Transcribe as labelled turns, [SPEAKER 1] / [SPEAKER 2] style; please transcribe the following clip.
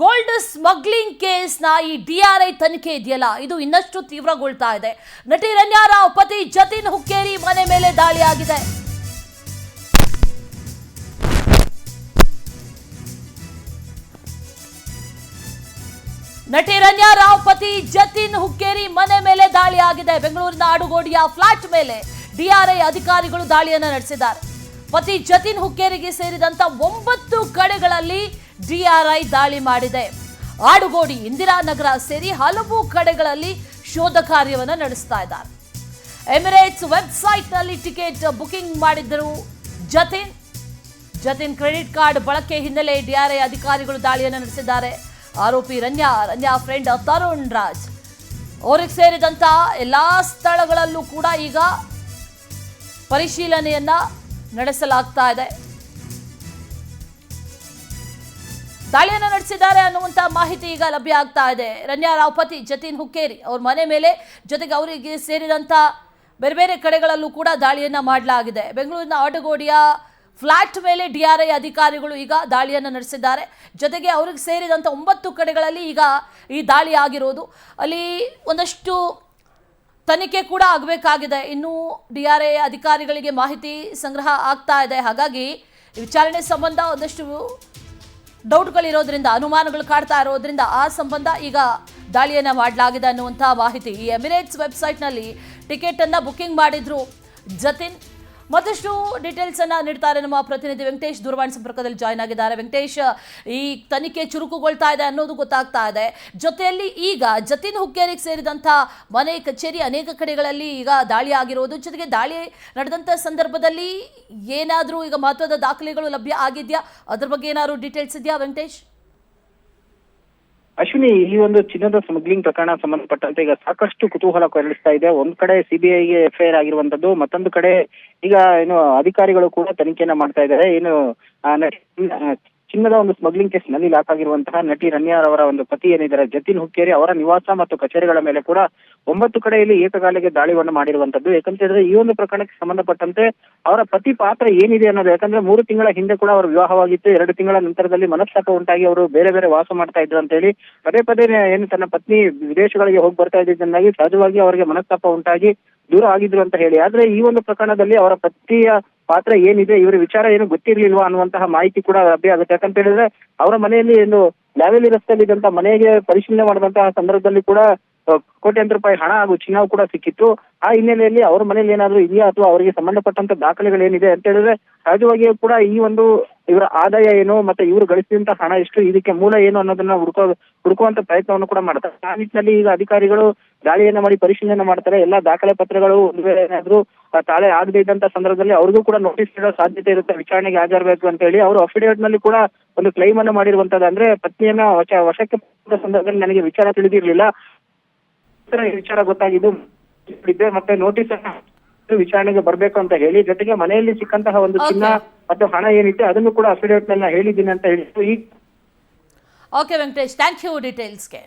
[SPEAKER 1] Gold smuggling ಕೇಸ್ನ ಈ DRI ತನಿಖೆ ಇದೆಯಲ್ಲ ಇದು ಇನ್ನಷ್ಟು ತೀವ್ರಗೊಳ್ತಾ ಇದೆ. ನಟಿ ರನ್ಯಾ ರಾವ್ ಪತಿ ಜತಿನ್ ಹುಕ್ಕೇರಿ ಮನೆ ಮೇಲೆ ದಾಳಿಯಾಗಿದೆ. ನಟಿ ರನ್ಯಾ ರಾವ್ ಪತಿ ಜತಿನ್ ಹುಕ್ಕೇರಿ ಮನೆ ಮೇಲೆ ದಾಳಿಯಾಗಿದೆ. ಬೆಂಗಳೂರಿನ ಆಡುಗೋಡಿಯ ಫ್ಲಾಟ್ ಮೇಲೆ ಡಿಆರ್ಐ ಅಧಿಕಾರಿಗಳು ದಾಳಿಯನ್ನು ನಡೆಸಿದ್ದಾರೆ. ಪತಿ ಜತಿನ್ ಹುಕ್ಕೇರಿಗೆ ಸೇರಿದಂತ 9 ಕಡೆಗಳಲ್ಲಿ ಡಿಆರ್ಐ ದಾಳಿ ಮಾಡಿದೆ. ಆಡುಗೋಡಿ, ಇಂದಿರಾನಗರ ಸೇರಿ ಹಲವು ಕಡೆಗಳಲ್ಲಿ ಶೋಧ ಕಾರ್ಯವನ್ನು ನಡೆಸ್ತಾ ಇದ್ದಾರೆ. ಎಮಿರೇಟ್ಸ್ ವೆಬ್ಸೈಟ್ ನಲ್ಲಿ ಟಿಕೆಟ್ ಬುಕಿಂಗ್ ಮಾಡಿದ್ದರು ಜತಿನ್ ಕ್ರೆಡಿಟ್ ಕಾರ್ಡ್ ಬಳಕೆ ಹಿನ್ನೆಲೆ ಡಿಆರ್ಐ ಅಧಿಕಾರಿಗಳು ದಾಳಿಯನ್ನು ನಡೆಸಿದ್ದಾರೆ. ಆರೋಪಿ ರನ್ಯಾ ಫ್ರೆಂಡ್ ತರುಣ್ ರಾಜ್ ಅವರಿಗೆ ಸೇರಿದಂತ ಎಲ್ಲಾ ಸ್ಥಳಗಳಲ್ಲೂ ಕೂಡ ಈಗ ಪರಿಶೀಲನೆಯನ್ನ ನಡೆಸಲಾಗ್ತಾ ಇದೆ. ದಾಳಿಯನ್ನು ನಡೆಸಿದ್ದಾರೆ ಅನ್ನುವಂತ ಮಾಹಿತಿ ಈಗ ಲಭ್ಯ ಆಗ್ತಾ ಇದೆ. ರನ್ಯಾ ರಾವ್ ಪತಿ ಜತಿನ್ ಹುಕ್ಕೇರಿ ಅವ್ರ ಮನೆ ಮೇಲೆ ಜೊತೆಗೆ ಅವರಿಗೆ ಸೇರಿದಂತ ಬೇರೆ ಬೇರೆ ಕಡೆಗಳಲ್ಲೂ ಕೂಡ ದಾಳಿಯನ್ನ ಮಾಡಲಾಗಿದೆ. ಬೆಂಗಳೂರಿನ ಆಡುಗೋಡಿಯ ಫ್ಲಾಟ್ ಮೇಲೆ ಡಿಆರ್ಐ ಅಧಿಕಾರಿಗಳು ಈಗ ದಾಳಿಯನ್ನು ನಡೆಸಿದ್ದಾರೆ. ಜೊತೆಗೆ ಅವ್ರಿಗೆ ಸೇರಿದಂತ 9 ಕಡೆಗಳಲ್ಲಿ ಈಗ ಈ ದಾಳಿ ಆಗಿರೋದು. ಅಲ್ಲಿ ಒಂದಷ್ಟು ತನಿಖೆ ಕೂಡ ಆಗಬೇಕಾಗಿದೆ. ಇನ್ನು ಡಿಆರ್ಐ ಅಧಿಕಾರಿಗಳಿಗೆ ಮಾಹಿತಿ ಸಂಗ್ರಹ ಆಗ್ತಾ ಇದೆ. ಹಾಗಾಗಿ ವಿಚಾರಣೆ ಸಂಬಂಧ ಒಂದಷ್ಟು ಡೌಟ್ಗಳಿರೋದ್ರಿಂದ, ಅನುಮಾನಗಳು ಕಾಡ್ತಾ ಇರೋದ್ರಿಂದ ಆ ಸಂಬಂಧ ಈಗ ದಾಳಿಯನ್ನ ಮಾಡಲಾಗಿದೆ ಅನ್ನುವಂಥ ಮಾಹಿತಿ. ಈ ಎಮಿರೇಟ್ಸ್ ವೆಬ್ಸೈಟ್ನಲ್ಲಿ ಟಿಕೆಟ್ ಅನ್ನ ಬುಕಿಂಗ್ ಮಾಡಿದ್ರು ಜತಿನ್. ಮತ್ತಷ್ಟು ಡೀಟೇಲ್ಸ್ ಅನ್ನ ನೀಡ್ತಾರೆ ನಮ್ಮ ಪ್ರತಿನಿಧಿ ವೆಂಕಟೇಶ್. ದೂರವಾಣಿ ಸಂಪರ್ಕದಲ್ಲಿ ಜಾಯ್ನ್ ಆಗಿದ್ದಾರೆ. ವೆಂಕಟೇಶ್, ಈ ತನಿಖೆ ಚುರುಕುಗೊಳ್ತಾ ಇದೆ ಅನ್ನೋದು ಗೊತ್ತಾಗ್ತಾ ಇದೆ. ಜೊತೆಯಲ್ಲಿ ಈಗ ಜತಿನ್ ಹುಕ್ಕೇರಿಗೆ ಸೇರಿದಂಥ ಮನೆ, ಕಚೇರಿ ಅನೇಕ ಕಡೆಗಳಲ್ಲಿ ಈಗ ದಾಳಿ ಆಗಿರೋದು. ಜೊತೆಗೆ ದಾಳಿ ನಡೆದಂಥ ಸಂದರ್ಭದಲ್ಲಿ ಏನಾದರೂ ಈಗ ಮಹತ್ವದ ದಾಖಲೆಗಳು ಲಭ್ಯ ಆಗಿದೆಯಾ? ಅದ್ರ ಬಗ್ಗೆ ಏನಾದರೂ ಡೀಟೇಲ್ಸ್ ಇದೆಯಾ ವೆಂಕಟೇಶ್?
[SPEAKER 2] ಅಶ್ವಿನಿ, ಈ ಒಂದು ಚಿನ್ನದ ಸ್ಮಗ್ಲಿಂಗ್ ಪ್ರಕರಣ ಸಂಬಂಧಪಟ್ಟಂತೆ ಈಗ ಸಾಕಷ್ಟು ಕುತೂಹಲ ಕೆರಳಿಸ್ತಾ ಇದೆ. ಒಂದ್ ಕಡೆ ಸಿಬಿಐಗೆ ಎಫ್ಐಆರ್ ಆಗಿರುವಂತದ್ದು, ಮತ್ತೊಂದು ಕಡೆ ಈಗ ಏನು ಅಧಿಕಾರಿಗಳು ಕೂಡ ತನಿಖೆಯನ್ನ ಮಾಡ್ತಾ ಇದ್ದಾರೆ. ಏನು ಚಿನ್ನದ ಒಂದು ಸ್ಮಗ್ಲಿಂಗ್ ಕೇಸ್ ನಲ್ಲಿ ಲಾಕ್ ಆಗಿರುವಂತಹ ನಟಿ ರನ್ಯಾ ಅವರ ಒಂದು ಪತಿ ಏನಿದ್ದಾರೆ ಜತಿನ್ ಹುಕ್ಕೇರಿ, ಅವರ ನಿವಾಸ ಮತ್ತು ಕಚೇರಿಗಳ ಮೇಲೆ ಕೂಡ 9 ಕಡೆಯಲ್ಲಿ ಏಕಕಾಲಿಗೆ ದಾಳಿಯನ್ನು ಮಾಡಿರುವಂತದ್ದು. ಯಾಕಂತ ಹೇಳಿದ್ರೆ ಈ ಒಂದು ಪ್ರಕರಣಕ್ಕೆ ಸಂಬಂಧಪಟ್ಟಂತೆ ಅವರ ಪತಿ ಪಾತ್ರ ಏನಿದೆ ಅನ್ನೋದು, ಯಾಕಂದ್ರೆ 3 ತಿಂಗಳ ಹಿಂದೆ ಕೂಡ ಅವರು ವಿವಾಹವಾಗಿತ್ತು. 2 ತಿಂಗಳ ನಂತರದಲ್ಲಿ ಮನಸ್ತಾಪ ಉಂಟಾಗಿ ಅವರು ಬೇರೆ ಬೇರೆ ವಾಸ ಮಾಡ್ತಾ ಇದ್ರು ಅಂತ ಹೇಳಿ ಪದೇ ಏನು ತನ್ನ ಪತ್ನಿ ವಿದೇಶಗಳಿಗೆ ಹೋಗಿ ಬರ್ತಾ ಇದ್ದಿದ್ದನ್ನಾಗಿ ಸಹಜವಾಗಿ ಅವರಿಗೆ ಮನಸ್ತಾಪ ಉಂಟಾಗಿ ದೂರ ಆಗಿದ್ರು ಅಂತ ಹೇಳಿ. ಆದ್ರೆ ಈ ಒಂದು ಪ್ರಕರಣದಲ್ಲಿ ಅವರ ಪತಿಯ ಪಾತ್ರ ಏನಿದೆ, ಇವರ ವಿಚಾರ ಏನು ಗೊತ್ತಿರ್ಲಿಲ್ವಾ ಅನ್ನುವಂತಹ ಮಾಹಿತಿ ಕೂಡ ಲಭ್ಯ ಆಗುತ್ತೆ. ಯಾಕಂತ ಹೇಳಿದ್ರೆ ಅವರ ಮನೆಯಲ್ಲಿ ಒಂದು ಲ್ಯಾವೆಲಿ ರಸ್ತೆಯಲ್ಲಿ ಇದ್ದಂತ ಮನೆಗೆ ಪರಿಶೀಲನೆ ಮಾಡಿದಂತಹ ಸಂದರ್ಭದಲ್ಲಿ ಕೂಡ ಕೋಟ್ಯಾಂತರ ರೂಪಾಯಿ ಹಣ ಹಾಗೂ ಚಿನ್ನವು ಕೂಡ ಸಿಕ್ಕಿತ್ತು. ಆ ಹಿನ್ನೆಲೆಯಲ್ಲಿ ಅವ್ರ ಮನೇಲಿ ಏನಾದ್ರು ಇದೆಯಾ ಅಥವಾ ಅವರಿಗೆ ಸಂಬಂಧಪಟ್ಟಂತ ದಾಖಲೆಗಳೇನಿದೆ ಅಂತ ಹೇಳಿದ್ರೆ ಸಹಜವಾಗಿಯೂ ಕೂಡ ಈ ಒಂದು ಇವರ ಆದಾಯ ಏನು ಮತ್ತೆ ಇವರು ಗಳಿಸಿದಂತ ಹಣ ಎಷ್ಟು, ಇದಕ್ಕೆ ಮೂಲ ಏನು ಅನ್ನೋದನ್ನ ಹುಡುಕುವಂತ ಪ್ರಯತ್ನವನ್ನು ಕೂಡ ಮಾಡ್ತಾರೆ. ಆ ನಿಟ್ಟಿನಲ್ಲಿ ಈಗ ಅಧಿಕಾರಿಗಳು ದಾಳಿಯನ್ನ ಮಾಡಿ ಪರಿಶೀಲನೆ ಮಾಡ್ತಾರೆ. ಎಲ್ಲಾ ದಾಖಲೆ ಪತ್ರಗಳು ಒಂದು ವೇಳೆ ಏನಾದ್ರು ತಾಳೆ ಆಗದೇ ಇದ್ದಂತ ಸಂದರ್ಭದಲ್ಲಿ ಅವ್ರಿಗೂ ಕೂಡ ನೋಟಿಸ್ ನೀಡೋ ಸಾಧ್ಯತೆ ಇರುತ್ತೆ, ವಿಚಾರಣೆಗೆ ಹಾಜರಾಗಬೇಕು ಅಂತ ಹೇಳಿ. ಅವರು ಅಫಿಡೇವಿಟ್ ನಲ್ಲಿ ಕೂಡ ಒಂದು ಕ್ಲೈಮ್ ಅನ್ನು ಮಾಡಿರುವಂತದ್ದು. ಅಂದ್ರೆ ಪತ್ನಿಯನ್ನ ವಶಕ್ಕೆ ಪಡೆದ ಸಂದರ್ಭದಲ್ಲಿ ನನಗೆ ವಿಚಾರ ತಿಳಿದಿರ್ಲಿಲ್ಲ, ವಿಚಾರ ಗೊತ್ತಾಗಿದ್ದು ಮತ್ತೆ ನೋಟಿಸ್ ಅನ್ನ ವಿಚಾರಣೆಗೆ ಬರ್ಬೇಕು ಅಂತ ಹೇಳಿ, ಜೊತೆಗೆ ಮನೆಯಲ್ಲಿ ಸಿಕ್ಕಂತಹ ಒಂದು ಚಿನ್ನ ಮತ್ತು ಹಣ ಏನಿದೆ ಅದನ್ನು ಕೂಡ ಅಫಿಡೇವಿಟ್ ನಲ್ಲಿ ಹೇಳಿದ್ದೀನಿ ಅಂತ ಹೇಳಿದ್ರು. ಈಗ
[SPEAKER 1] ಓಕೆ ವೆಂಕಟೇಶ್, ಥ್ಯಾಂಕ್ ಯು ಡೀಟೇಲ್ಸ್ಗೆ.